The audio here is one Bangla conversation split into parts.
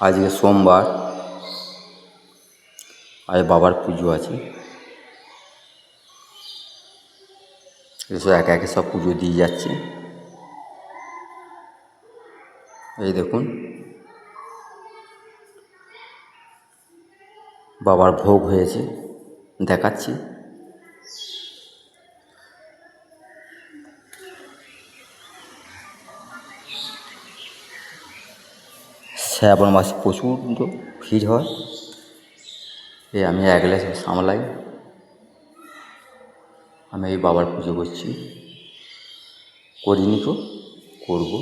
আজকে সোমবার, আজ বাবার পুজো আছে। এসব একে একে সব পুজো দিয়ে যাচ্ছে। এই দেখুন বাবার ভোগ হয়েছে, দেখাচ্ছি। শ্রাবণ মাসে প্রচুর ভিড় হয়। এই আমি একলা সব সামলাই। আমি এই বাবার পুজো করছি, করিনি তো, করবো।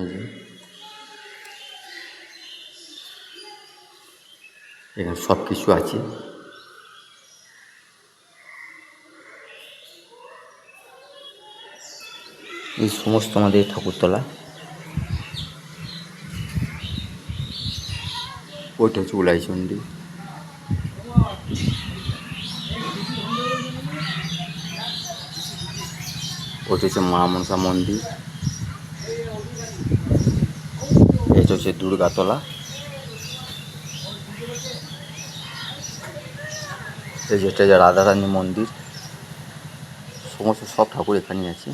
এই যে এখানে সব কিছু আছে। এই সমস্ত আমাদের ঠাকুরতলা। ওইটা হচ্ছে উলাইচন্ডী। ওইটা হচ্ছে মা মনসা মন্দির। এটা হচ্ছে দুর্গাতলা। এই যেটা যে রাধারানী মন্দির। সমস্ত সব ঠাকুর এখানেই আছে।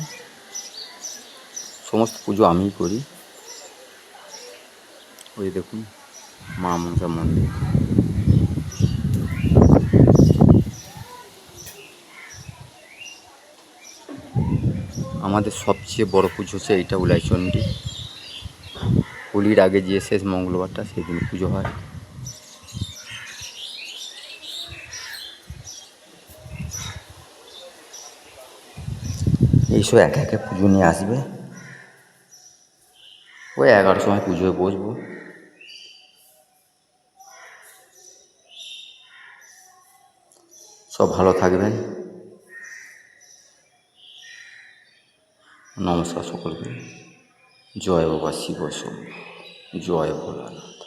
সমস্ত পুজো আমিই করি। ওই দেখুন মা মনসা মন্দির। আমাদের সবচেয়ে বড় পুজো হচ্ছে এইটা উলাইচন্ডী। হোলির আগে যে শেষ মঙ্গলবারটা সেদিন পুজো হয়। এইসব একে একে পুজো নিয়ে আসবে। ওই 11টার সময় পুজোয় বসবো। সব ভালো থাকবেন। নমস্কার সকলকে। জয় বাবা শিব শম্ভু, জয় ভোলানাথ।